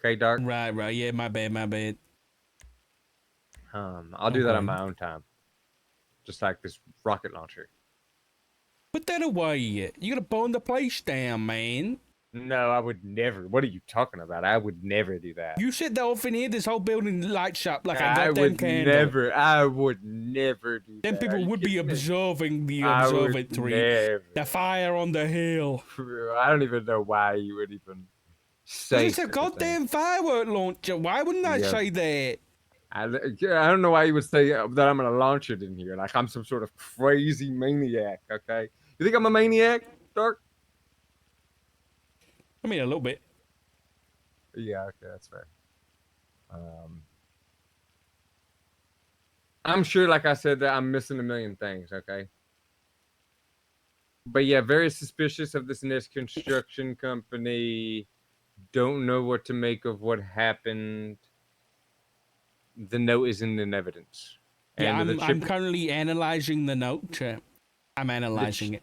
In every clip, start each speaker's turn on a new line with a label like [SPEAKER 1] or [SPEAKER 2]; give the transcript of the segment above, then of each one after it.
[SPEAKER 1] Okay, Dark.
[SPEAKER 2] Right. Yeah, my bad.
[SPEAKER 1] I'll do that on my own time. Just like this rocket launcher.
[SPEAKER 2] Put that away. You gotta burn the place down, man.
[SPEAKER 1] No, I would never. What are you talking about? I would never do that.
[SPEAKER 2] You set that off in here, this whole building lights up like a
[SPEAKER 1] I
[SPEAKER 2] goddamn
[SPEAKER 1] would
[SPEAKER 2] candle.
[SPEAKER 1] never. I would never do
[SPEAKER 2] Then
[SPEAKER 1] that.
[SPEAKER 2] people would be observing the
[SPEAKER 1] I would
[SPEAKER 2] observatory,
[SPEAKER 1] never.
[SPEAKER 2] the fire on the hill.
[SPEAKER 1] I don't even know why you would even say.
[SPEAKER 2] It's a goddamn firework launcher. Why wouldn't I say that?
[SPEAKER 1] I don't know why you would say that I'm gonna launch it in here. Like I'm some sort of crazy maniac. Okay, you think I'm a maniac, Dark?
[SPEAKER 2] I mean, a little bit.
[SPEAKER 1] Yeah, okay, that's fair. I'm sure, like I said, that I'm missing a million things, okay? But yeah, very suspicious of this next construction company. Don't know what to make of what happened. The note isn't in evidence.
[SPEAKER 2] Yeah,
[SPEAKER 1] And
[SPEAKER 2] I'm currently analyzing the note. I'm analyzing it.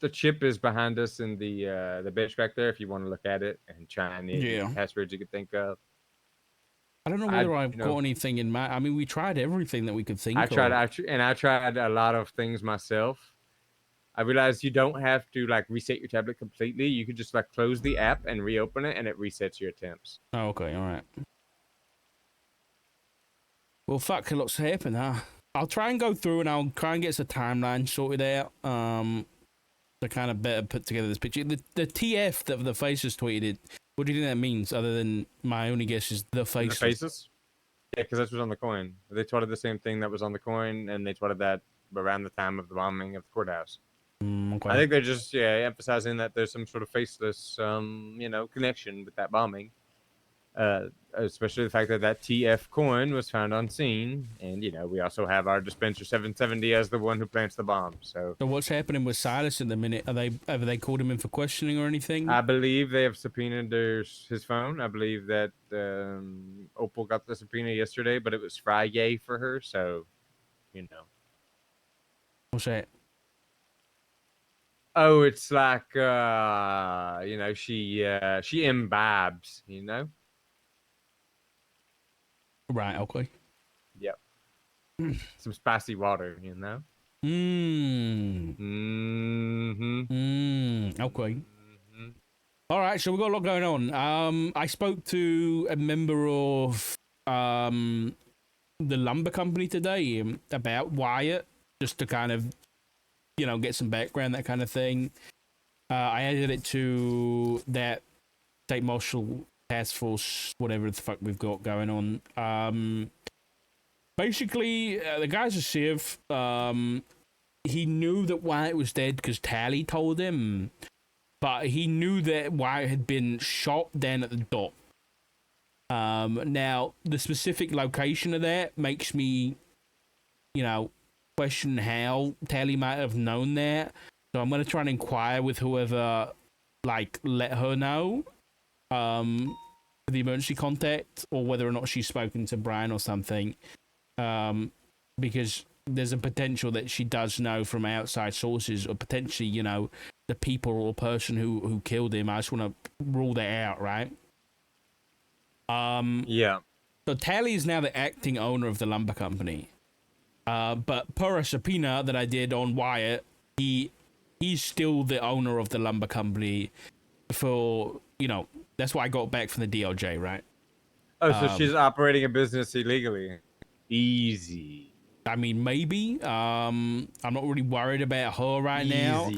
[SPEAKER 1] The chip is behind us in the bench back there. If you want to look at it and try any passwords you could think of.
[SPEAKER 2] I don't know whether I've got anything in mind. I mean, we tried everything that we could think of.
[SPEAKER 1] I tried a lot of things myself. I realized you don't have to like reset your tablet completely. You could just like close the app and reopen it, and it resets your attempts.
[SPEAKER 2] Oh, okay, all right. Well, fuck, a lot's happened, huh? I'll try and go through and I'll try and get the timeline sorted out. To kind of better put together this picture. The TF that the faces tweeted. What do you think that means? Other than my only guess is the faces.
[SPEAKER 1] The faces? Yeah, because that's what's on the coin. They tweeted the same thing that was on the coin, and they tweeted that around the time of the bombing of the courthouse.
[SPEAKER 2] Okay.
[SPEAKER 1] I think they're just emphasizing that there's some sort of faceless connection with that bombing. Especially the fact that that TF coin was found on scene, and we also have our dispenser 770 as the one who plants the bomb. So
[SPEAKER 2] what's happening with Silas at the minute? Have they called him in for questioning or anything?
[SPEAKER 1] I believe they have subpoenaed his phone. I believe that Opal got the subpoena yesterday, but it was Friday for her, so
[SPEAKER 2] What's that?
[SPEAKER 1] Oh, it's like she imbibes,
[SPEAKER 2] Right, okay.
[SPEAKER 1] Yep. Some spicy water,
[SPEAKER 2] Okay. All right, so we've got a lot going on. I spoke to a member of the lumber company today about Wyatt, just to kind of, get some background, that kind of thing. I added it to that state marshal task force, whatever the fuck we've got going on. Basically, the guy's a civ. He knew that Wyatt was dead because Tally told him, but he knew that Wyatt had been shot down at the dock. Now, the specific location of that makes me, question how Tally might have known that. So I'm going to try and inquire with whoever, let her know. The emergency contact, or whether or not she's spoken to Brian or something, because there's a potential that she does know from outside sources, or potentially, the people or person who killed him. I just want to rule that out, right?
[SPEAKER 1] Yeah.
[SPEAKER 2] So Tally is now the acting owner of the lumber company, but per a subpoena that I did on Wyatt, he's still the owner of the lumber company for, that's what I got back from the DOJ, right?
[SPEAKER 1] Oh, so she's operating a business illegally. Easy.
[SPEAKER 2] I mean, maybe. I'm not really worried about her right now.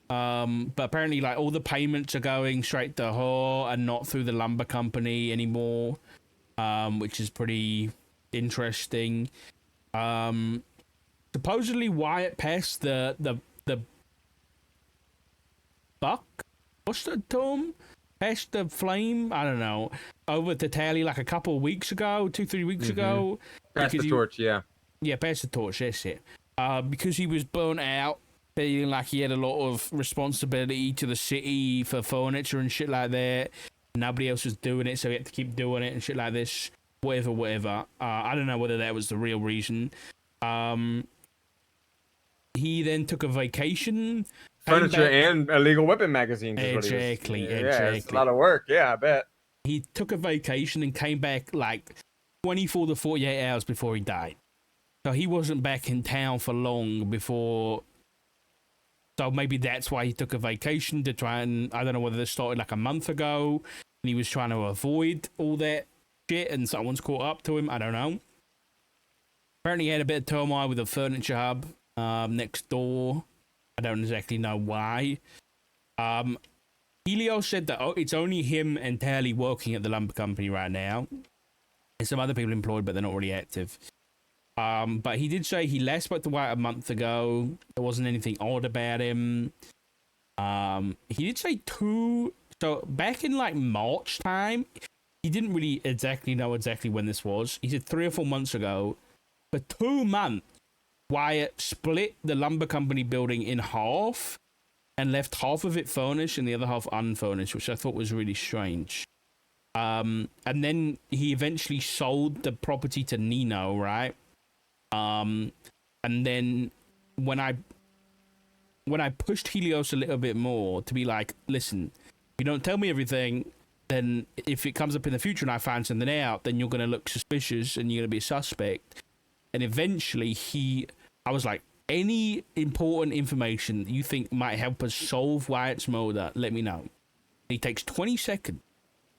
[SPEAKER 2] But apparently, all the payments are going straight to her and not through the lumber company anymore, which is pretty interesting. Supposedly, Wyatt passed the buck. What's the term? Passed the flame, I don't know, over to Tally a couple of weeks ago, 2-3 weeks ago.
[SPEAKER 1] Pass the torch, yeah.
[SPEAKER 2] Yeah, pass the torch, that's it. Because he was burnt out, feeling like he had a lot of responsibility to the city for furniture and shit like that. Nobody else was doing it, so he had to keep doing it and shit like this. Whatever. I don't know whether that was the real reason. He then took a vacation.
[SPEAKER 1] Furniture and illegal weapon magazines.
[SPEAKER 2] Exactly.
[SPEAKER 1] Yeah, it's a lot of work. Yeah, I bet.
[SPEAKER 2] he took a vacation and came back like 24 to 48 hours before he died. So he wasn't back in town for long before. So maybe that's why he took a vacation to try and, I don't know whether this started like a month ago and he was trying to avoid all that shit and someone's caught up to him. I don't know. Apparently he had a bit of turmoil with the furniture hub next door. I don't exactly know why. Helios said that it's only him and Tally working at the lumber company right now. There's some other people employed, but they're not really active. But he did say he last spoke to Wyatt a month ago. There wasn't anything odd about him. He did say so back in like March time, he didn't really know exactly when this was. He said 3 or 4 months ago. For 2 months, Wyatt split the lumber company building in half and left half of it furnished and the other half unfurnished, which I thought was really strange. And then he eventually sold the property to Nino, right? And then when I pushed Helios a little bit more to be like, listen, if you don't tell me everything, then if it comes up in the future and I find something out, then you're going to look suspicious and you're going to be a suspect. And eventually I was like, any important information that you think might help us solve Wyatt's murder, let me know. And he takes 20 seconds.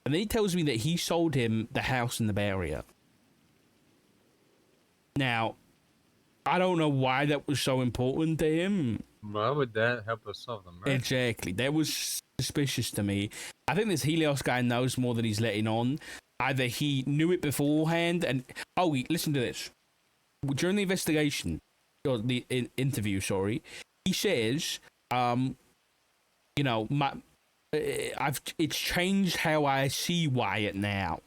[SPEAKER 2] And then he tells me that he sold him the house in the Bay Area. Now, I don't know why that was so important to him.
[SPEAKER 1] Why would that help us solve them, right?
[SPEAKER 2] Exactly. That was suspicious to me. I think this Helios guy knows more than he's letting on. Either he knew it beforehand and... Oh, listen to this. During the investigation, or the interview, sorry, he says, it's changed how I see Wyatt now.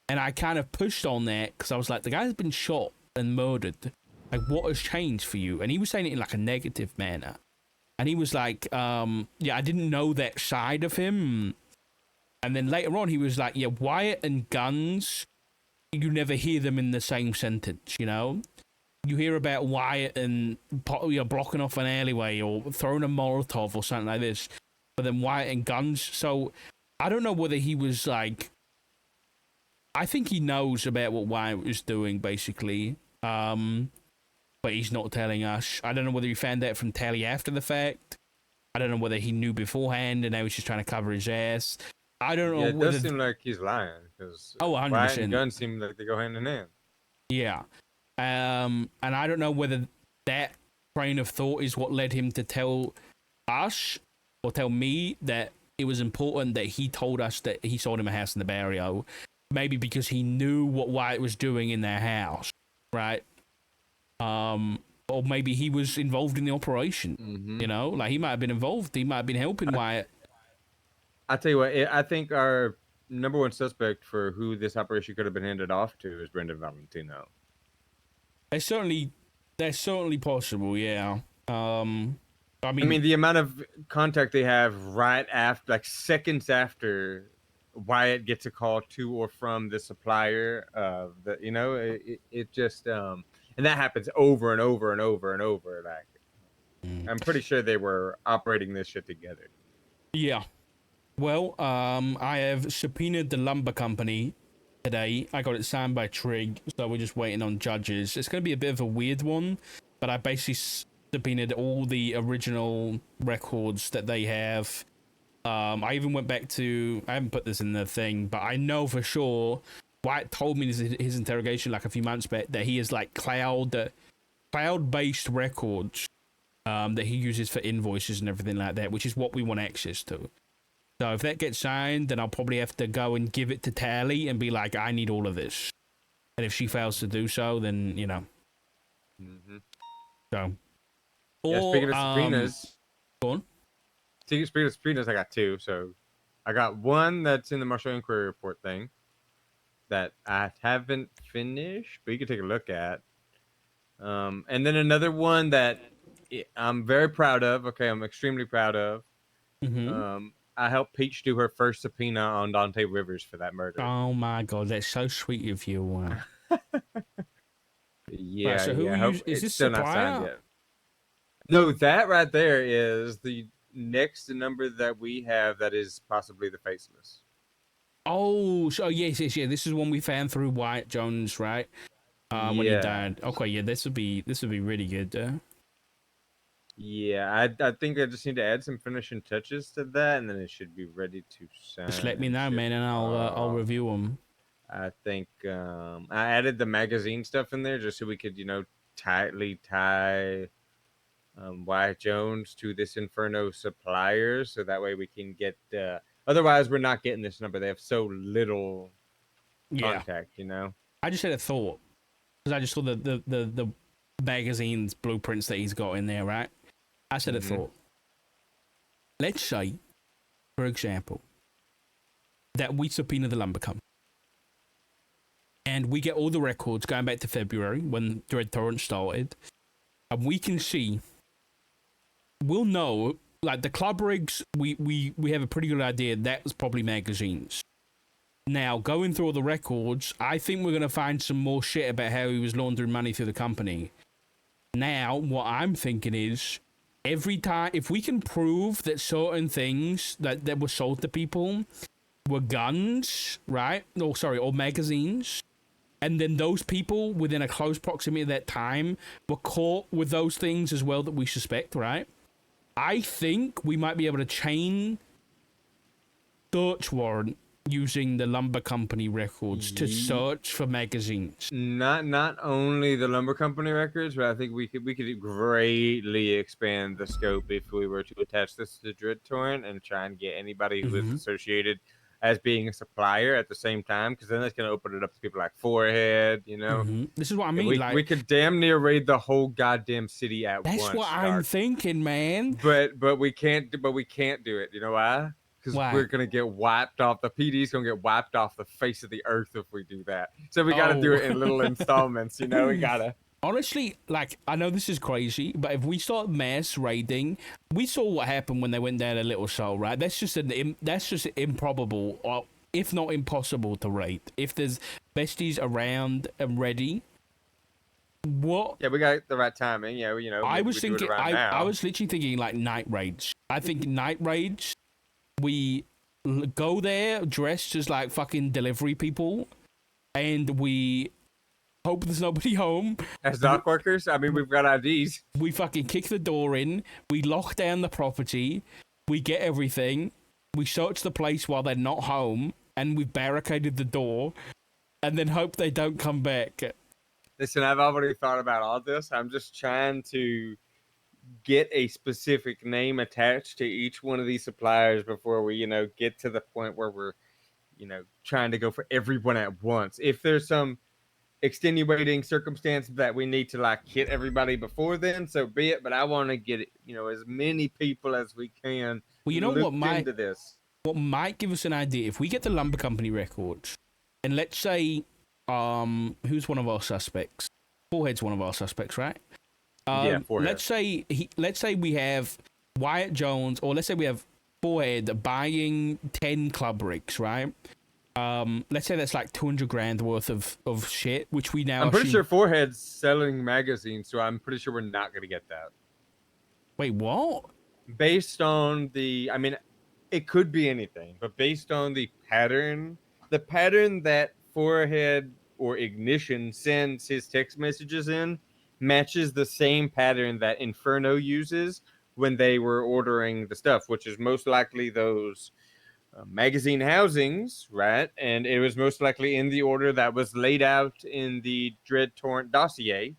[SPEAKER 2] And I kind of pushed on that because I was like, the guy's been shot and murdered. Like, what has changed for you? And he was saying it in like a negative manner. And he was like, I didn't know that side of him. And then later on, he was like, yeah, Wyatt and guns, you never hear them in the same sentence, you know? You hear about Wyatt and blocking off an alleyway or throwing a Molotov or something like this. But then Wyatt and guns. So I don't know whether he was like... I think he knows about what Wyatt was doing, basically. But he's not telling us. I don't know whether he found out from Tally after the fact. I don't know whether he knew beforehand and now he's just trying to cover his ass. I don't know.
[SPEAKER 1] Yeah, it does seem like he's lying because
[SPEAKER 2] 100%.
[SPEAKER 1] Wyatt and guns seem like they go hand in hand.
[SPEAKER 2] Yeah. And I don't know whether that train of thought is what led him to tell us or tell me that it was important that he told us that he sold him a house in the Barrio. Maybe because he knew what Wyatt was doing in their house, right? Or maybe he was involved in the operation.
[SPEAKER 1] Mm-hmm.
[SPEAKER 2] You know, like he might have been involved. He might have been helping Wyatt.
[SPEAKER 1] I tell you what, I think our number one suspect for who this operation could have been handed off to is Brendan Valentino.
[SPEAKER 2] That's certainly possible. Yeah. I mean,
[SPEAKER 1] the amount of contact they have right after, like seconds after Wyatt gets a call to or from the supplier, it just and that happens over and over and over and over. Like, I'm pretty sure they were operating this shit together.
[SPEAKER 2] Yeah. Well, I have subpoenaed the lumber company today. I got it signed by Trig, so we're just waiting on judges. It's going to be a bit of a weird one, but I basically subpoenaed all the original records that they have. I even went back to... I haven't put this in the thing, but I know for sure Wyatt told me in his interrogation like a few months back that he has like cloud-based records that he uses for invoices and everything like that, which is what we want access to. So if that gets signed, then I'll probably have to go and give it to Tally and be like, I need all of this. And if she fails to do so, then, you know.
[SPEAKER 1] Mm-hmm.
[SPEAKER 2] So.
[SPEAKER 1] Yeah, speaking of subpoenas.
[SPEAKER 2] Go on.
[SPEAKER 1] Speaking of subpoenas, I got two. So I got one that's in the Marshall Inquiry Report thing that I haven't finished, but you can take a look at. And then another one that I'm very proud of. Okay, I'm extremely proud of.
[SPEAKER 2] Mm-hmm.
[SPEAKER 1] I helped Peach do her first subpoena on Dante Rivers for that murder.
[SPEAKER 2] Oh my god, that's so sweet of you. Wow.
[SPEAKER 1] Yeah,
[SPEAKER 2] right, so who is this
[SPEAKER 1] still
[SPEAKER 2] supplier?
[SPEAKER 1] not signed yet. No, that right there is the next number that we have that is possibly the faceless.
[SPEAKER 2] Oh, so yes, yes, yeah. This is one we found through Wyatt Jones, right? When he
[SPEAKER 1] Yeah.
[SPEAKER 2] died. Okay, yeah, this would be really good.
[SPEAKER 1] Yeah, I think I just need to add some finishing touches to that, and then it should be ready to
[SPEAKER 2] Just
[SPEAKER 1] sign
[SPEAKER 2] let me
[SPEAKER 1] and
[SPEAKER 2] know,
[SPEAKER 1] ship
[SPEAKER 2] man, and I'll
[SPEAKER 1] off.
[SPEAKER 2] review them.
[SPEAKER 1] I think I added the magazine stuff in there just so we could, tightly tie Wyatt Jones to this Inferno supplier, so that way we can get. Otherwise, we're not getting this number. They have so little
[SPEAKER 2] Yeah,
[SPEAKER 1] contact.
[SPEAKER 2] I just had a thought because I just saw the magazine's blueprints that he's got in there, right? I said a
[SPEAKER 1] Mm-hmm.
[SPEAKER 2] thought. Let's say, for example, that we subpoena the lumber company. And we get all the records going back to February when Dread Torrent started. And we can see, we'll know, like the club rigs, we have a pretty good idea that was probably magazines. Now, going through all the records, I think we're going to find some more shit about how he was laundering money through the company. Now, what I'm thinking is, every time, if we can prove that certain things that were sold to people were guns, right? Or magazines, and then those people within a close proximity at that time were caught with those things as well that we suspect, right? I think we might be able to chain search warrant using the lumber company records to search for magazines.
[SPEAKER 1] Not only the lumber company records, but I think we could greatly expand the scope if we were to attach this to Dread Torrent and try and get anybody who is associated as being a supplier at the same time, because then that's going to open it up to people like Forehead.
[SPEAKER 2] This is what I
[SPEAKER 1] And
[SPEAKER 2] mean.
[SPEAKER 1] we
[SPEAKER 2] Like,
[SPEAKER 1] could damn near raid the whole goddamn city at
[SPEAKER 2] that's what
[SPEAKER 1] once,
[SPEAKER 2] I'm
[SPEAKER 1] dog.
[SPEAKER 2] thinking, man.
[SPEAKER 1] But we can't. But we can't do it. You know why? Because
[SPEAKER 2] Why?
[SPEAKER 1] we're gonna get wiped off. The PD's gonna get wiped off the face of the earth if we do that. So we got to do
[SPEAKER 2] Oh.
[SPEAKER 1] it in little installments. We gotta.
[SPEAKER 2] Honestly, like, I know this is crazy, but if we start mass raiding, we saw what happened when they went down a Little Soul, right? That's just improbable, or if not impossible to raid. If there's besties around and ready, what
[SPEAKER 1] Yeah, we got the right timing. Yeah,
[SPEAKER 2] I
[SPEAKER 1] maybe
[SPEAKER 2] was
[SPEAKER 1] we do it
[SPEAKER 2] thinking,
[SPEAKER 1] around
[SPEAKER 2] I
[SPEAKER 1] now.
[SPEAKER 2] was literally thinking like night raids. I think night raids, we go there dressed as like fucking delivery people, and we hope there's nobody home.
[SPEAKER 1] As dock workers, I mean, we've got IDs.
[SPEAKER 2] We fucking kick the door in, we lock down the property, we get everything, we search the place while they're not home, and we've barricaded the door, and then hope they don't come back.
[SPEAKER 1] Listen, I've already thought about all this. I'm just trying to get a specific name attached to each one of these suppliers before we, get to the point where we're, trying to go for everyone at once. If there's some extenuating circumstance that we need to like hit everybody before then, so be it. But I want to get as many people as we can
[SPEAKER 2] Well, you know
[SPEAKER 1] looked into this.
[SPEAKER 2] what might give us an idea if we get the lumber company records, and let's say, who's one of our suspects? Forehead's one of our suspects, right?
[SPEAKER 1] Yeah, Forehead.
[SPEAKER 2] Let's say we have Wyatt Jones, or let's say we have Forehead buying 10 club rigs, right? Let's say that's like 200 grand worth of shit, which we now
[SPEAKER 1] I'm pretty
[SPEAKER 2] assume...
[SPEAKER 1] sure Forehead's selling magazines, so I'm pretty sure we're not going to get that.
[SPEAKER 2] Wait, what?
[SPEAKER 1] Based on I mean, it could be anything, but based on the pattern that Forehead or Ignition sends his text messages in matches the same pattern that Inferno uses when they were ordering the stuff, which is most likely those magazine housings, right? And it was most likely in the order that was laid out in the Dread Torrent dossier,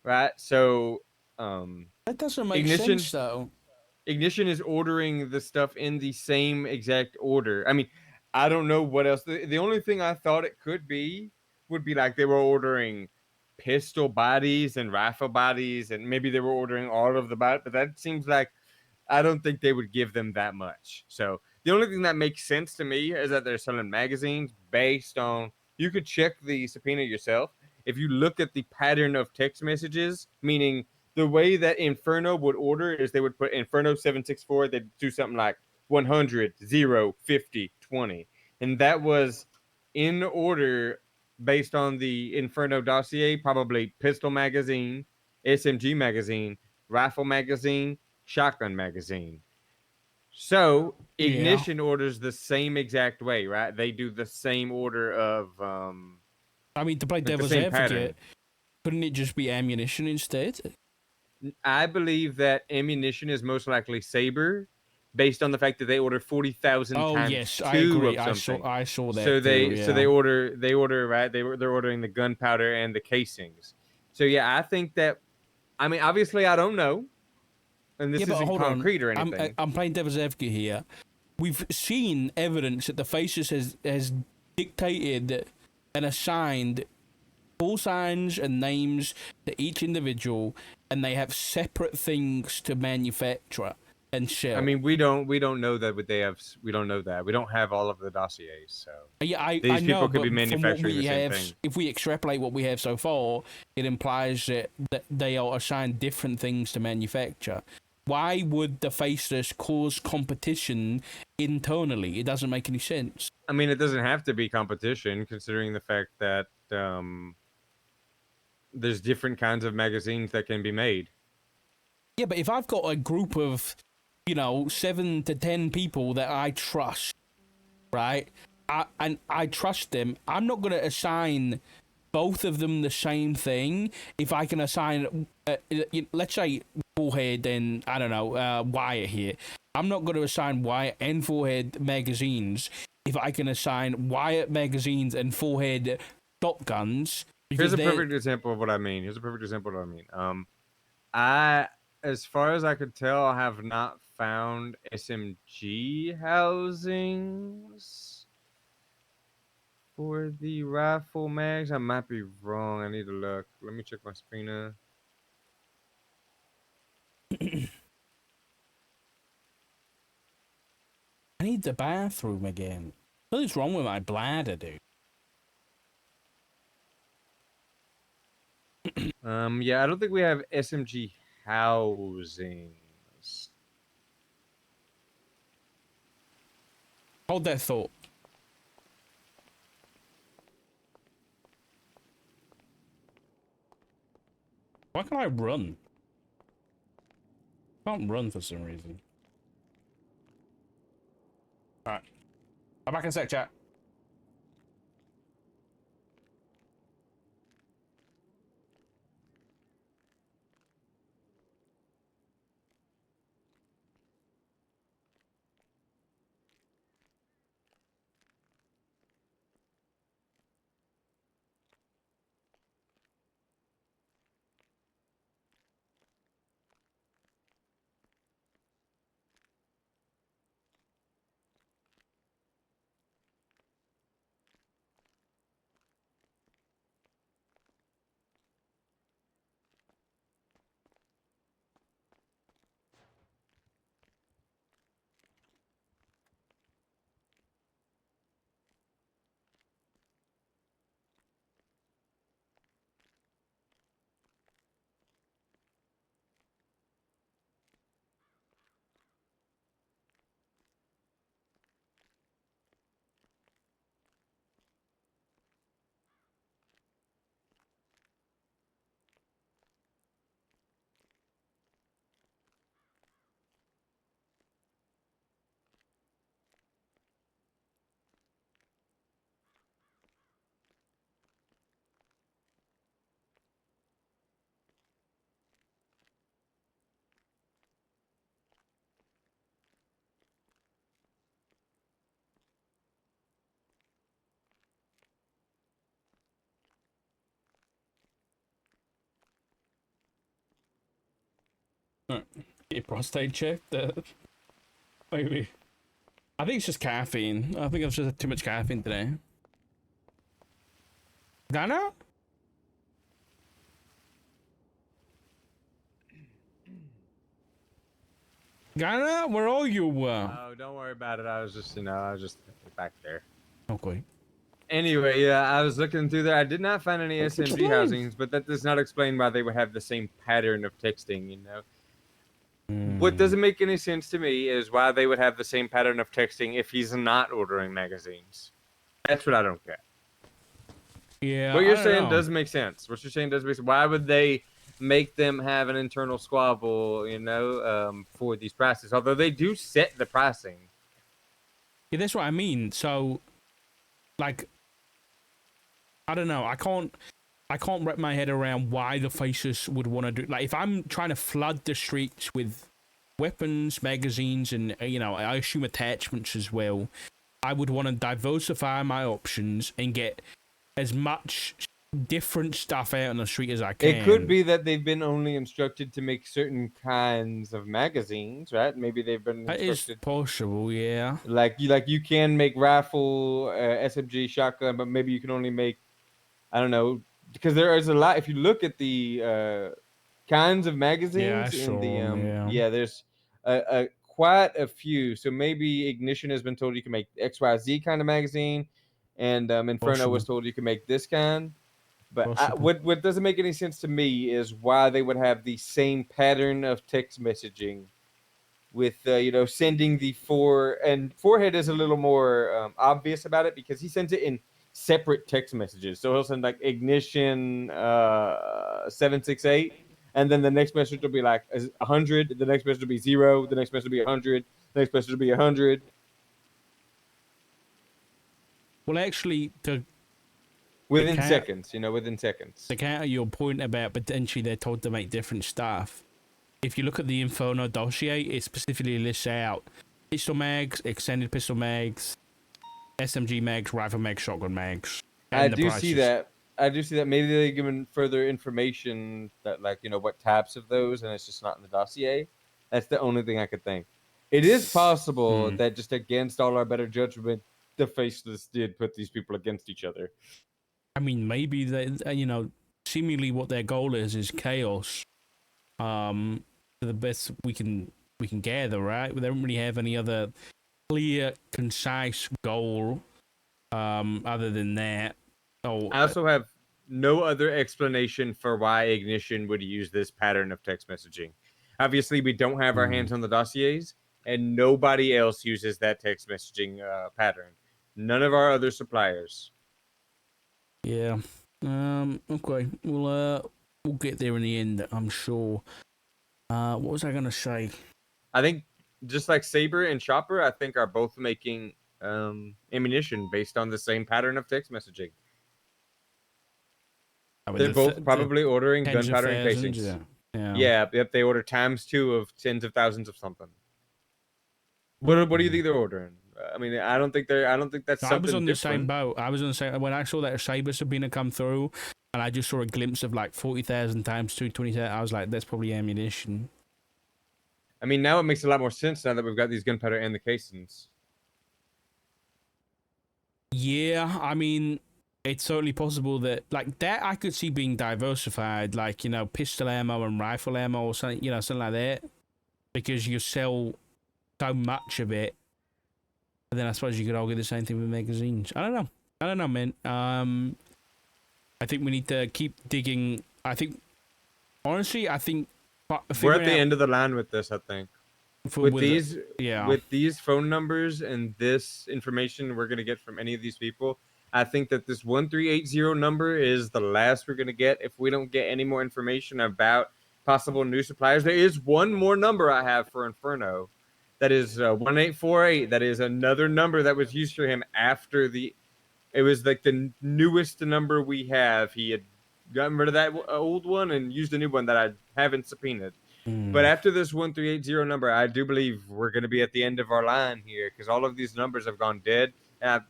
[SPEAKER 1] right? So,
[SPEAKER 2] That doesn't make
[SPEAKER 1] Ignition
[SPEAKER 2] sense, though.
[SPEAKER 1] Ignition is ordering the stuff in the same exact order. I mean, I don't know what else. The only thing I thought it could be would be like they were ordering pistol bodies and rifle bodies, and maybe they were ordering all of the bodies, but that seems like I don't think they would give them that much. So the only thing that makes sense to me is that they're selling magazines based on, you could check the subpoena yourself. If you look at the pattern of text messages, meaning the way that Inferno would order is they would put Inferno 764, they'd do something like 100, 0, 50, 20. And that was in order based on the Inferno dossier, probably pistol magazine, SMG magazine, rifle magazine, shotgun magazine. So
[SPEAKER 2] Yeah.
[SPEAKER 1] Ignition orders the same exact way, right? They do the same order of
[SPEAKER 2] I mean, to play
[SPEAKER 1] like the
[SPEAKER 2] devil's
[SPEAKER 1] same pattern.
[SPEAKER 2] advocate, couldn't it just be ammunition instead?
[SPEAKER 1] I believe that ammunition is most likely Saber, based on the fact that they order 40,000
[SPEAKER 2] Oh
[SPEAKER 1] times
[SPEAKER 2] yes, I
[SPEAKER 1] two
[SPEAKER 2] agree.
[SPEAKER 1] of something.
[SPEAKER 2] I saw
[SPEAKER 1] So
[SPEAKER 2] that too.
[SPEAKER 1] they
[SPEAKER 2] Yeah.
[SPEAKER 1] order right. They're ordering the gunpowder and the casings. So yeah, I think that. I mean, obviously, I don't know, and
[SPEAKER 2] Yeah,
[SPEAKER 1] this
[SPEAKER 2] but
[SPEAKER 1] isn't
[SPEAKER 2] hold on.
[SPEAKER 1] concrete or anything.
[SPEAKER 2] I'm playing devil's advocate here. We've seen evidence that the Faces has dictated and assigned call signs and names to each individual, and they have separate things to manufacture and
[SPEAKER 1] I
[SPEAKER 2] sell.
[SPEAKER 1] mean, we don't know that, but they have. We don't know that. We don't have all of the dossiers, so
[SPEAKER 2] Yeah, I
[SPEAKER 1] these
[SPEAKER 2] know,
[SPEAKER 1] people could be
[SPEAKER 2] but from what
[SPEAKER 1] manufacturing the
[SPEAKER 2] we
[SPEAKER 1] same
[SPEAKER 2] have,
[SPEAKER 1] thing.
[SPEAKER 2] if we extrapolate what we have so far, it implies that they are assigned different things to manufacture. Why would the Faceless cause competition internally? It doesn't make any sense.
[SPEAKER 1] I mean, it doesn't have to be competition, considering the fact that there's different kinds of magazines that can be made.
[SPEAKER 2] Yeah, but if I've got a group of, 7 to 10 people that I trust, right? And I trust them, I'm not going to assign both of them the same thing. If I can assign, let's say Forehead and, I don't know, Wyatt here. I'm not going to assign Wyatt and Forehead magazines if I can assign Wyatt magazines and Forehead shotguns
[SPEAKER 1] Here's
[SPEAKER 2] because
[SPEAKER 1] a
[SPEAKER 2] they're.
[SPEAKER 1] perfect example of what I mean. Here's a perfect example of what I mean. I, as far as I could tell, I have not found SMG housings for the rifle mags. I might be wrong. I need to look. Let me check my screener.
[SPEAKER 2] I need the bathroom again. Something's wrong with my bladder, dude.
[SPEAKER 1] Yeah, I don't think we have SMG housings.
[SPEAKER 2] Hold that thought. Why can't I run? I can't run for some reason. Alright. I'm back in a sec, chat. Alright. Get your prostate checked. Maybe. I think it's just caffeine. I think I've just had too much caffeine today. Ghana? Ghana? Where are you?
[SPEAKER 1] Oh, don't worry about it. I was just, back there.
[SPEAKER 2] Okay.
[SPEAKER 1] Anyway, yeah, I was looking through there. I did not find any SMG housings, but that does not explain why they would have the same pattern of texting, What doesn't make any sense to me is why they would have the same pattern of texting if he's not ordering magazines. That's what I don't get.
[SPEAKER 2] Yeah,
[SPEAKER 1] What you're
[SPEAKER 2] I don't
[SPEAKER 1] saying
[SPEAKER 2] know.
[SPEAKER 1] does make sense. What you're saying does make sense. Why would they make them have an internal squabble, for these prices. Although they do set the pricing.
[SPEAKER 2] Yeah, that's what I mean. So, like, I don't know. I can't wrap my head around why the faceless would want to do. Like, if I'm trying to flood the streets with weapons, magazines, and I assume attachments as well, I would want to diversify my options and get as much different stuff out on the street as I can.
[SPEAKER 1] It could be that they've been only instructed to make certain kinds of magazines, right? Maybe they've been
[SPEAKER 2] That
[SPEAKER 1] instructed.
[SPEAKER 2] is possible, yeah.
[SPEAKER 1] Like you can make rifle, SMG, shotgun, but maybe you can only make, I don't know, because there is a lot. If you look at the kinds of magazines in the there's a quite a few. So maybe Ignition has been told you can make XYZ kind of magazine, and Inferno was told you can make this kind. But what doesn't make any sense to me is why they would have the same pattern of text messaging with sending the Forehead is a little more obvious about it because he sends it in separate text messages. So he'll send like Ignition 768, and then the next message will be like 100. The next message will be 0. The next message will be 100. The next message will be 100.
[SPEAKER 2] Well, actually,
[SPEAKER 1] within seconds. To
[SPEAKER 2] counter your point about potentially they're told to make different stuff, if you look at the Inferno dossier, it specifically lists out pistol mags, extended pistol mags, SMG mags, rifle mags, shotgun mags.
[SPEAKER 1] I do see that. Maybe they're given further information that, like, what types of those, and it's just not in the dossier. That's the only thing I could think. It is possible that just against all our better judgment, the Faceless did put these people against each other.
[SPEAKER 2] I mean, maybe they, seemingly what their goal is chaos. To the best we can gather, right? We don't really have any other clear, concise goal, other than that. Oh,
[SPEAKER 1] I also have no other explanation for why Ignition would use this pattern of text messaging. Obviously, we don't have our hands on the dossiers, and nobody else uses that text messaging pattern. None of our other suppliers.
[SPEAKER 2] Yeah. Okay. We'll get there in the end, I'm sure. What was I gonna say?
[SPEAKER 1] I think just like Saber and Chopper, I think are both making ammunition based on the same pattern of text messaging. They're both probably ordering gunpowder and casings. Yeah. Yep. They order ×2 of tens of thousands of something. What do you think they're ordering? I mean, I don't think that's something.
[SPEAKER 2] I was on the
[SPEAKER 1] different.
[SPEAKER 2] same boat. I was on the same when I saw that Saber Sabina come through, and I just saw a glimpse of like 40,000 ×2, 20,000. I was like, that's probably ammunition.
[SPEAKER 1] I mean, now it makes a lot more sense now that we've got these gunpowder and the casings.
[SPEAKER 2] Yeah, I mean, it's certainly possible that like that I could see being diversified, like pistol ammo and rifle ammo or something, something like that, because you sell so much of it. But then I suppose you could argue the same thing with magazines. I don't know, man. I think we need to keep digging. Honestly,
[SPEAKER 1] we're at the end of the line with this. I think with these phone numbers and this information we're gonna get from any of these people, I think that this 1380 number is the last we're gonna get if we don't get any more information about possible new suppliers. There is one more number I have for Inferno. That is 1848. That is another number that was used for him after it was like the newest number we have. He had gotten rid of that old one and used a new one that I haven't subpoenaed. But after this 1380 number, I do believe we're going to be at the end of our line here because all of these numbers have gone dead. And I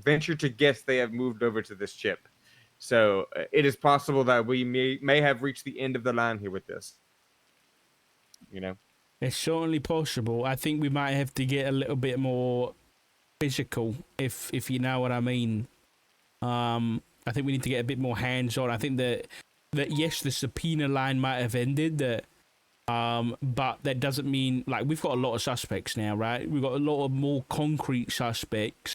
[SPEAKER 1] venture to guess they have moved over to this chip. So it is possible that we may have reached the end of the line here with this.
[SPEAKER 2] It's certainly possible. I think we might have to get a little bit more physical, if you know what I mean. I think we need to get a bit more hands-on. I think that yes, the subpoena line might have ended, but that doesn't mean like we've got a lot of suspects now, right? We've got a lot of more concrete suspects.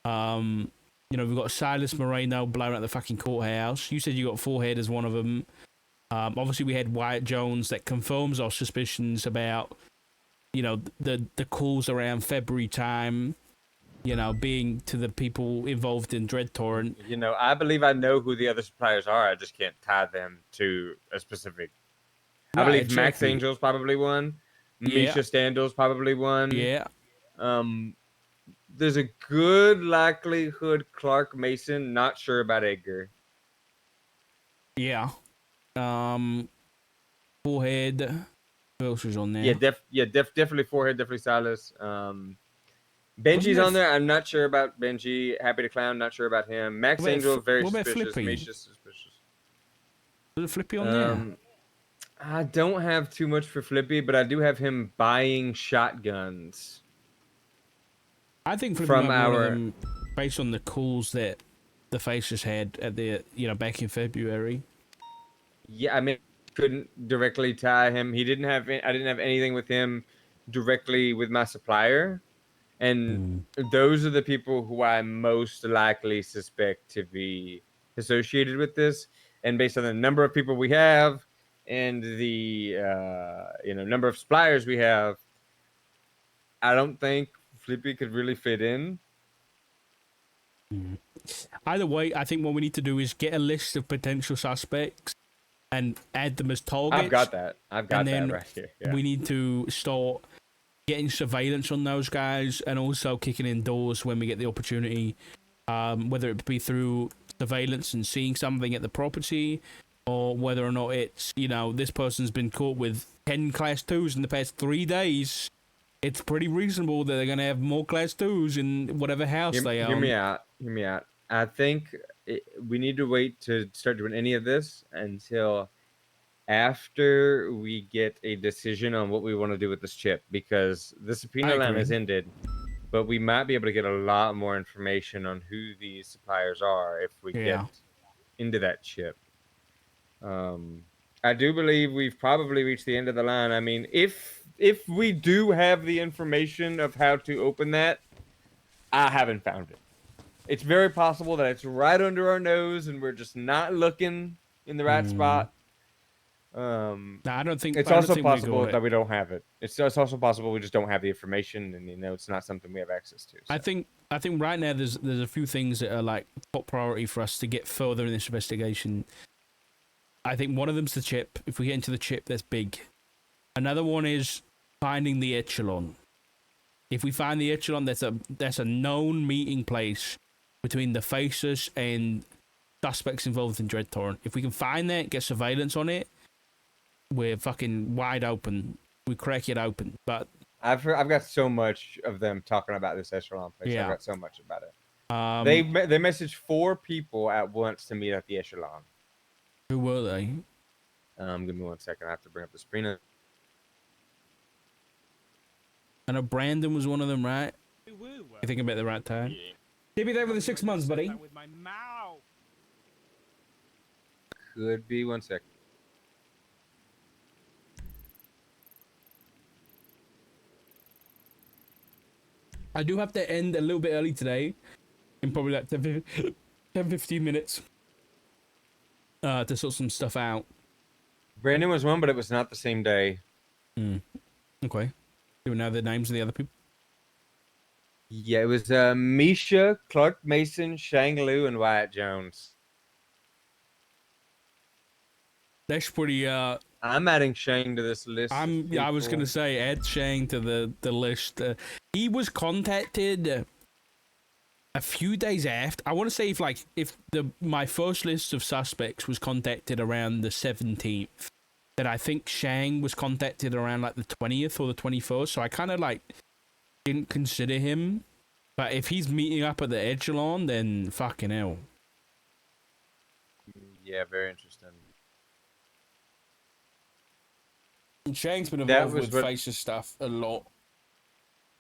[SPEAKER 2] We've got Silas Moreno blowing up the fucking courthouse. You said you got Forehead as one of them. Obviously, we had Wyatt Jones that confirms our suspicions about, the calls around February time. you know, being to the people involved in Dread Torrent.
[SPEAKER 1] You know, I believe I know who the other suppliers are. I just can't tie them to a specific. I
[SPEAKER 2] Right,
[SPEAKER 1] believe Max
[SPEAKER 2] exactly.
[SPEAKER 1] Angel's probably one.
[SPEAKER 2] Yeah.
[SPEAKER 1] Misha Standel's probably one.
[SPEAKER 2] Yeah.
[SPEAKER 1] There's a good likelihood Clark Mason. Not sure about Edgar.
[SPEAKER 2] Yeah. Forehead. Who else is on there?
[SPEAKER 1] Definitely Forehead, definitely Silas.
[SPEAKER 2] Wasn't
[SPEAKER 1] Benji's
[SPEAKER 2] there
[SPEAKER 1] on there. I'm not sure about Benji. Happy to Clown, not sure about him. Max Angel, very
[SPEAKER 2] what about
[SPEAKER 1] suspicious.
[SPEAKER 2] Flippy?
[SPEAKER 1] Misha, suspicious.
[SPEAKER 2] Was it Flippy on there?
[SPEAKER 1] I don't have too much for Flippy, but I do have him buying shotguns.
[SPEAKER 2] I think Flippy
[SPEAKER 1] from
[SPEAKER 2] might be one of
[SPEAKER 1] our-
[SPEAKER 2] them based on the calls that the Faces had at the, you know, back in February.
[SPEAKER 1] Yeah, I mean, couldn't directly tie him. I didn't have anything with him directly with my supplier, and those are the people who I most likely suspect to be associated with this. And based on the number of people we have and the number of suppliers we have, I don't think Flippy could really fit in.
[SPEAKER 2] Either way, I think what we need to do is get a list of potential suspects and add them as targets.
[SPEAKER 1] I've got that. I've
[SPEAKER 2] then
[SPEAKER 1] that right here. Yeah.
[SPEAKER 2] We need to start getting surveillance on those guys and also kicking in doors when we get the opportunity, whether it be through surveillance and seeing something at the property, or whether or not it's, you know, this person's been caught with 10 Class 2s in the past 3 days. It's pretty reasonable that they're going to have more Class 2s in whatever house they own.
[SPEAKER 1] Hear me out. I think we need to wait to start doing any of this until after we get a decision on what we want to do with this chip, because the subpoena line has ended, but we might be able to get a lot more information on who these suppliers are if we get into that chip. I do believe we've probably reached the end of the line. I mean, if we do have the information of how to open that, I haven't found it. It's very possible that it's right under our nose and we're just not looking in the right spot.
[SPEAKER 2] No, I don't think
[SPEAKER 1] it's also possible that we don't have it. It's also possible we just don't have the information, and it's not something we have access to. So.
[SPEAKER 2] I think right now there's a few things that are like top priority for us to get further in this investigation. I think one of them's the chip. If we get into the chip, that's big. Another one is finding the echelon. If we find the echelon, that's a known meeting place between the Faces and suspects involved in Dread Torrent. If we can find that, get surveillance on it, we're fucking wide open. We crack it open. But
[SPEAKER 1] I've got so much of them talking about this echelon place.
[SPEAKER 2] Yeah.
[SPEAKER 1] I've got so much about it. They messaged 4 people at once to meet at the echelon.
[SPEAKER 2] Who were they?
[SPEAKER 1] Give me 1 second. I have to bring up the screen.
[SPEAKER 2] I know Brandon was one of them, right? You thinking about the right time? Yeah. He'll be there for the 6 months, buddy.
[SPEAKER 3] With my mouth.
[SPEAKER 1] Could be 1 second.
[SPEAKER 2] I do have to end a little bit early today, in probably like 10-15 minutes, to sort some stuff out.
[SPEAKER 1] Brandon was one, but it was not the same day.
[SPEAKER 2] Okay. Do we know the names of the other people?
[SPEAKER 1] Yeah, it was Misha, Clark Mason, Shang Lu, and Wyatt Jones.
[SPEAKER 2] That's pretty.
[SPEAKER 1] I'm adding Shang to this list.
[SPEAKER 2] I was gonna say add Shang to the list. He was contacted a few days after. I want to say if my first list of suspects was contacted around the 17th, then I think Shang was contacted around like the 20th or the 21st. So I kind of didn't consider him. But if he's meeting up at the echelon, then fucking hell.
[SPEAKER 1] Yeah, very interesting.
[SPEAKER 2] Shang's been involved with Faces stuff a lot.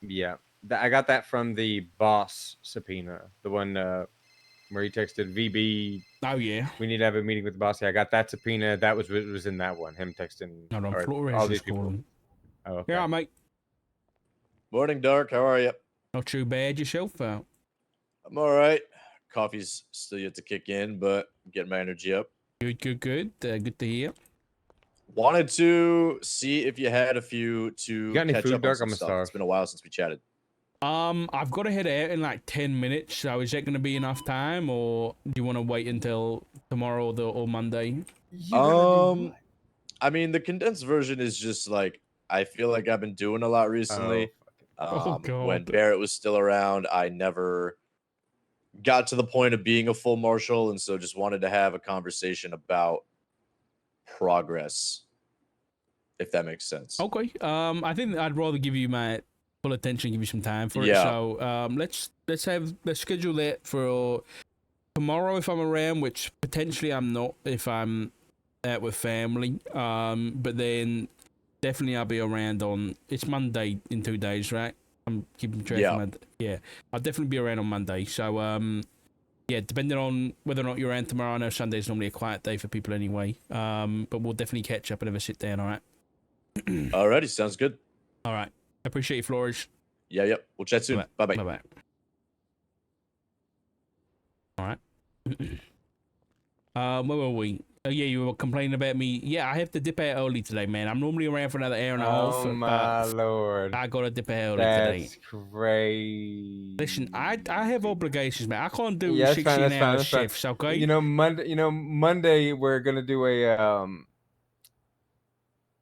[SPEAKER 1] Yeah, I got that from the boss subpoena, the one where he texted VB.
[SPEAKER 2] Oh yeah,
[SPEAKER 1] we need to have a meeting with the boss. Yeah, I got that subpoena. That was in that one. Him texting.
[SPEAKER 2] No, all these people. Oh, okay. Yeah, mate.
[SPEAKER 4] Morning, Dark. How are you?
[SPEAKER 2] Not too bad yourself, out.
[SPEAKER 4] I'm all right. Coffee's still yet to kick in, but I'm getting my energy up.
[SPEAKER 2] Good. Good to hear.
[SPEAKER 4] Wanted to see if you had a few to
[SPEAKER 1] got any
[SPEAKER 4] catch
[SPEAKER 1] food,
[SPEAKER 4] up
[SPEAKER 1] Dark?
[SPEAKER 4] on some stuff. It's been a while since we chatted.
[SPEAKER 2] I've got to head out in like 10 minutes. So is that going to be enough time, or do you want to wait until tomorrow or Monday?
[SPEAKER 1] You gonna do what?
[SPEAKER 4] I mean, the condensed version is just like I feel like I've been doing a lot
[SPEAKER 1] Oh,
[SPEAKER 4] recently.
[SPEAKER 2] Oh
[SPEAKER 4] When
[SPEAKER 2] God.
[SPEAKER 4] Barrett was still around, I never got to the point of being a full marshal, and so just wanted to have a conversation about progress, if that makes sense.
[SPEAKER 2] Okay. I think I'd rather give you my full attention, give you some time for it.
[SPEAKER 4] Yeah.
[SPEAKER 2] So let's schedule that for tomorrow if I'm around, which potentially I'm not if I'm out with family. But then definitely I'll be around on. It's Monday in 2 days, right? I'm keeping track
[SPEAKER 4] Yeah.
[SPEAKER 2] of my. Yeah, I'll definitely be around on Monday. So yeah, depending on whether or not you're around tomorrow. I know Sunday's normally a quiet day for people anyway. But we'll definitely catch up and have a sit down. All right.
[SPEAKER 4] Alrighty, sounds good.
[SPEAKER 2] All right. I appreciate you, Flores.
[SPEAKER 4] Yeah, yep. We'll chat soon. Bye bye.
[SPEAKER 2] Bye-bye. All right. Where were we? Oh, yeah, you were complaining about me. Yeah, I have to dip out early today, man. I'm normally around for another hour and a half.
[SPEAKER 1] Oh my lord.
[SPEAKER 2] I gotta dip out early today.
[SPEAKER 1] That's crazy.
[SPEAKER 2] Listen, I have obligations, man. I can't do
[SPEAKER 1] Yeah, that's fine,
[SPEAKER 2] 16-hour
[SPEAKER 1] that's fine.
[SPEAKER 2] shifts, okay?
[SPEAKER 1] Monday we're gonna do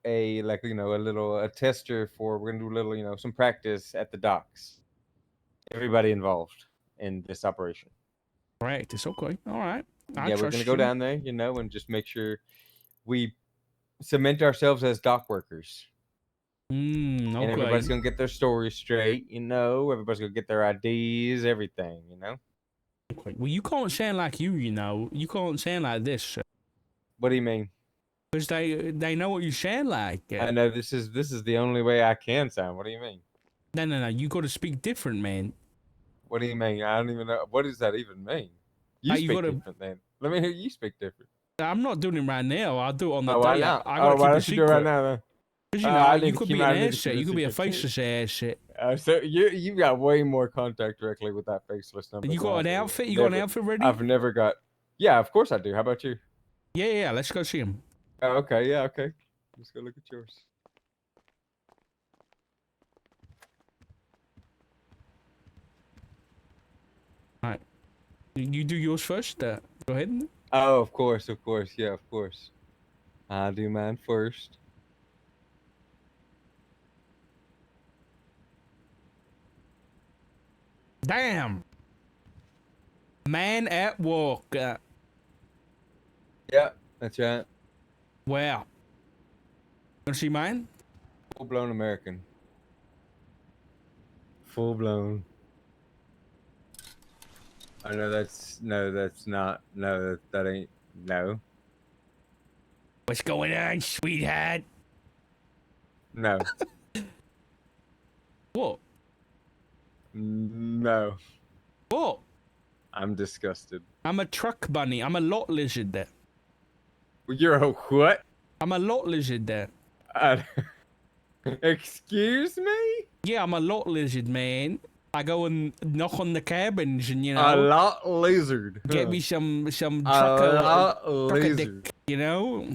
[SPEAKER 1] a like a tester for we're gonna do a little some practice at the docks. Everybody involved in this operation.
[SPEAKER 2] Practice, okay. All right.
[SPEAKER 1] Yeah, we're gonna go down there, and just make sure we cement ourselves as dock workers.
[SPEAKER 2] Okay.
[SPEAKER 1] And everybody's gonna get their stories straight, everybody's gonna get their IDs, everything,
[SPEAKER 2] Okay. Well, you can't sound like you can't sound like this.
[SPEAKER 1] What do you mean?
[SPEAKER 2] Because they know what you sound like.
[SPEAKER 1] I know this is the only way I can sound. What do you mean?
[SPEAKER 2] No. You got to speak different, man.
[SPEAKER 1] What do you mean? I don't even know. What does that even mean? You
[SPEAKER 2] you
[SPEAKER 1] speak
[SPEAKER 2] gotta-
[SPEAKER 1] different then. Let me hear you speak different.
[SPEAKER 2] I'm not doing it right now. I'll do it on the
[SPEAKER 1] Why
[SPEAKER 2] day.
[SPEAKER 1] not?
[SPEAKER 2] I gotta
[SPEAKER 1] why
[SPEAKER 2] keep it
[SPEAKER 1] don't you do it right
[SPEAKER 2] secret.
[SPEAKER 1] now then?
[SPEAKER 2] Because
[SPEAKER 1] I need
[SPEAKER 2] you
[SPEAKER 1] to
[SPEAKER 2] could
[SPEAKER 1] keep
[SPEAKER 2] be
[SPEAKER 1] my-
[SPEAKER 2] an
[SPEAKER 1] I need to
[SPEAKER 2] asset.
[SPEAKER 1] keep
[SPEAKER 2] You
[SPEAKER 1] it
[SPEAKER 2] could be a
[SPEAKER 1] secret.
[SPEAKER 2] faceless asset.
[SPEAKER 1] So you got way more contact directly with that faceless number.
[SPEAKER 2] You
[SPEAKER 1] than
[SPEAKER 2] got
[SPEAKER 1] I
[SPEAKER 2] an
[SPEAKER 1] do.
[SPEAKER 2] outfit? You got an outfit ready?
[SPEAKER 1] I've never got. Yeah, of course I do. How about you?
[SPEAKER 2] Yeah. Let's go see him.
[SPEAKER 1] Oh, okay. Yeah. Okay. Let's go look at yours.
[SPEAKER 2] You do yours first. Go ahead.
[SPEAKER 1] Oh, of course. Yeah, of course. I'll do mine first.
[SPEAKER 2] Damn. Man at work.
[SPEAKER 1] Yeah, that's right.
[SPEAKER 2] Wow. Wanna see mine?
[SPEAKER 1] Full blown American. Full blown. I know that's not. No, that ain't. No.
[SPEAKER 2] What's going on, sweetheart?
[SPEAKER 1] No.
[SPEAKER 2] What?
[SPEAKER 1] No.
[SPEAKER 2] What?
[SPEAKER 1] I'm disgusted.
[SPEAKER 2] I'm a truck bunny. I'm a lot lizard there.
[SPEAKER 1] You're a what?
[SPEAKER 2] I'm a lot lizard there.
[SPEAKER 1] Excuse me?
[SPEAKER 2] Yeah, I'm a lot lizard, man. I go and knock on the cabins and
[SPEAKER 1] A lot lizard.
[SPEAKER 2] get
[SPEAKER 1] huh?
[SPEAKER 2] me some
[SPEAKER 1] a
[SPEAKER 2] trucker
[SPEAKER 1] lot lizard.
[SPEAKER 2] dick, you know?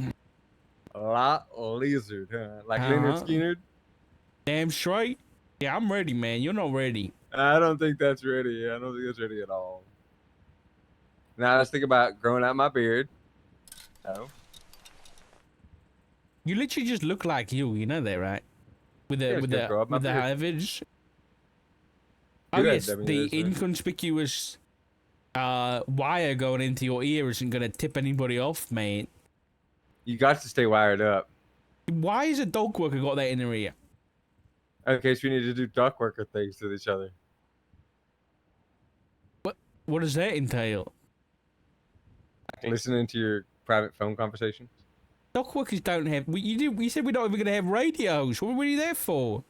[SPEAKER 1] A lot lizard, huh? Like Leonard
[SPEAKER 2] Uh-huh.
[SPEAKER 1] Skinner?
[SPEAKER 2] Damn straight. Yeah, I'm ready, man. You're not ready.
[SPEAKER 1] I don't think that's ready. I don't think that's ready at all. Now let's think about growing out my beard. No.
[SPEAKER 2] You literally just look like you know that, right? With
[SPEAKER 1] Yeah,
[SPEAKER 2] the
[SPEAKER 1] it's
[SPEAKER 2] with
[SPEAKER 1] gonna
[SPEAKER 2] the
[SPEAKER 1] grow up my
[SPEAKER 2] with the
[SPEAKER 1] beard.
[SPEAKER 2] halvage. Oh
[SPEAKER 1] Good,
[SPEAKER 2] yes,
[SPEAKER 1] I mean,
[SPEAKER 2] the
[SPEAKER 1] that's right.
[SPEAKER 2] inconspicuous wire going into your ear isn't gonna tip anybody off, mate.
[SPEAKER 1] You got to stay wired up.
[SPEAKER 2] Why is a dog worker got that in their ear?
[SPEAKER 1] Okay, so we need to do duck worker things with each other.
[SPEAKER 2] What does that entail?
[SPEAKER 1] Like listening to your private phone conversations.
[SPEAKER 2] Dog workers don't have. We said we're not even gonna have radios. What were you there for?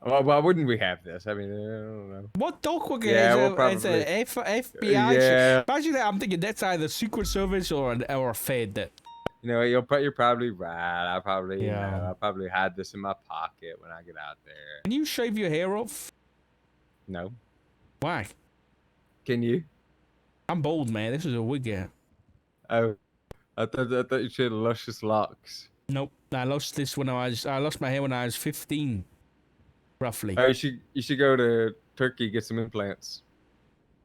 [SPEAKER 1] Well, why wouldn't we have this? I mean, I don't know.
[SPEAKER 2] What dog worker
[SPEAKER 1] Yeah,
[SPEAKER 2] has
[SPEAKER 1] we'll
[SPEAKER 2] a FBI?
[SPEAKER 1] Yeah.
[SPEAKER 2] Imagine that. I'm thinking that's either Secret Service or a Fed.
[SPEAKER 1] You know, you're probably right. I probably,
[SPEAKER 2] Yeah.
[SPEAKER 1] I probably had this in my pocket when I get out there.
[SPEAKER 2] Can you shave your hair off?
[SPEAKER 1] No.
[SPEAKER 2] Why?
[SPEAKER 1] Can you?
[SPEAKER 2] I'm bald, man. This is a wig.
[SPEAKER 1] Oh, I thought you had luscious locks.
[SPEAKER 2] Nope. I lost my hair when I was 15. roughly.
[SPEAKER 1] You should go to Turkey, get some implants.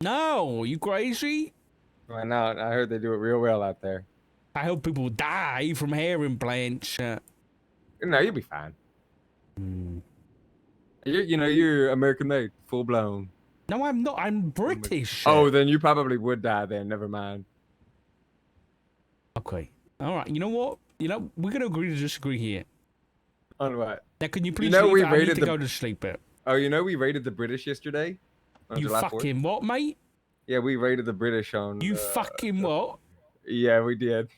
[SPEAKER 2] No, you crazy?
[SPEAKER 1] Why not? I heard they do it real well out there.
[SPEAKER 2] I hope people die from hair implants.
[SPEAKER 1] No, you'll be fine.
[SPEAKER 2] Hmm.
[SPEAKER 1] You're American made, full blown.
[SPEAKER 2] No, I'm not. I'm British.
[SPEAKER 1] Oh, then you probably would die then. Never mind.
[SPEAKER 2] Okay. All right. You know what? We're gonna agree to disagree here.
[SPEAKER 1] On what?
[SPEAKER 2] Now, can you please
[SPEAKER 1] know,
[SPEAKER 2] leave?
[SPEAKER 1] we
[SPEAKER 2] I need
[SPEAKER 1] rated
[SPEAKER 2] to
[SPEAKER 1] the-
[SPEAKER 2] go to sleep.
[SPEAKER 1] Oh, we rated the British yesterday. On
[SPEAKER 2] You
[SPEAKER 1] July 4th.
[SPEAKER 2] fucking what, mate?
[SPEAKER 1] Yeah, we rated the British on.
[SPEAKER 2] You fucking what?
[SPEAKER 1] Yeah, we did.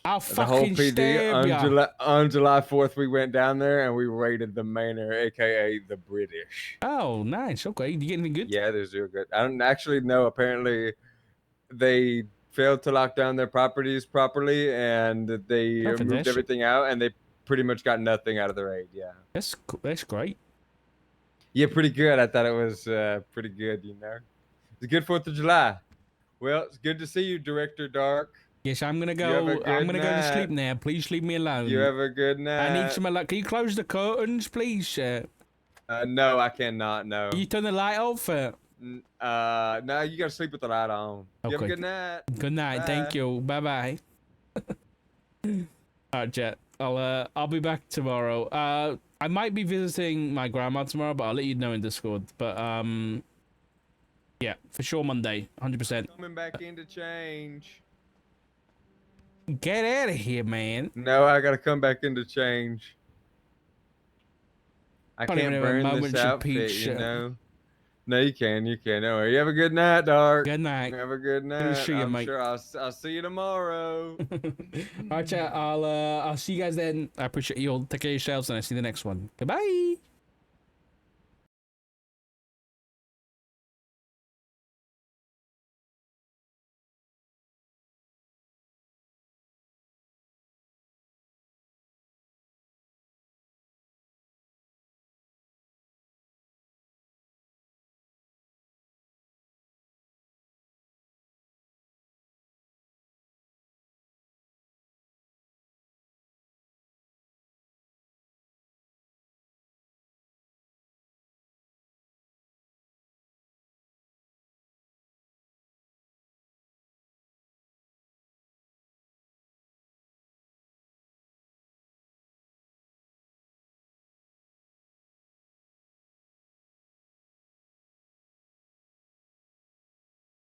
[SPEAKER 2] I'll
[SPEAKER 1] The whole
[SPEAKER 2] fucking
[SPEAKER 1] PD
[SPEAKER 2] stab ya.
[SPEAKER 1] on July 4th, we went down there and we rated the Manor, aka the British.
[SPEAKER 2] Oh, nice. Okay. You get anything good?
[SPEAKER 1] Yeah, they're real good. I don't actually know. Apparently, they failed to lock down their properties properly, and they moved
[SPEAKER 2] fantastic.
[SPEAKER 1] everything out, and they pretty much got nothing out of the raid. Yeah.
[SPEAKER 2] That's great.
[SPEAKER 1] Yeah, pretty good. I thought it was pretty good. It's a good 4th of July. Well, it's good to see you, Director Dark.
[SPEAKER 2] Yes, I'm gonna
[SPEAKER 1] have
[SPEAKER 2] go.
[SPEAKER 1] a good
[SPEAKER 2] I'm gonna go to
[SPEAKER 1] night.
[SPEAKER 2] sleep now. Please leave me alone.
[SPEAKER 1] You have a good night.
[SPEAKER 2] I need some luck. Can you close the curtains, please?
[SPEAKER 1] No, I cannot. No.
[SPEAKER 2] Can you turn the light off?
[SPEAKER 1] No, you gotta sleep with the light on. You have a
[SPEAKER 2] Okay.
[SPEAKER 1] good night.
[SPEAKER 2] Good night.
[SPEAKER 1] Bye.
[SPEAKER 2] Thank you. Bye bye. Alright, Jet. I'll be back tomorrow. I might be visiting my grandma tomorrow, but I'll let you know in Discord. But yeah, for sure Monday, 100%.
[SPEAKER 1] Coming back into change.
[SPEAKER 2] Get out of here, man.
[SPEAKER 1] No, I gotta come back into change. I
[SPEAKER 2] Can't even
[SPEAKER 1] can't
[SPEAKER 2] have a
[SPEAKER 1] burn
[SPEAKER 2] moment
[SPEAKER 1] this
[SPEAKER 2] to
[SPEAKER 1] outfit,
[SPEAKER 2] peach.
[SPEAKER 1] No, you can. You can. Don't worry. You have a good night, Dark.
[SPEAKER 2] Good night.
[SPEAKER 1] Have a good night.
[SPEAKER 2] see you,
[SPEAKER 1] I'm
[SPEAKER 2] mate.
[SPEAKER 1] sure I'll see you tomorrow.
[SPEAKER 2] Alright, chat. I'll see you guys then. I appreciate you all. Take care of yourselves, and I'll see you in the next one. Goodbye.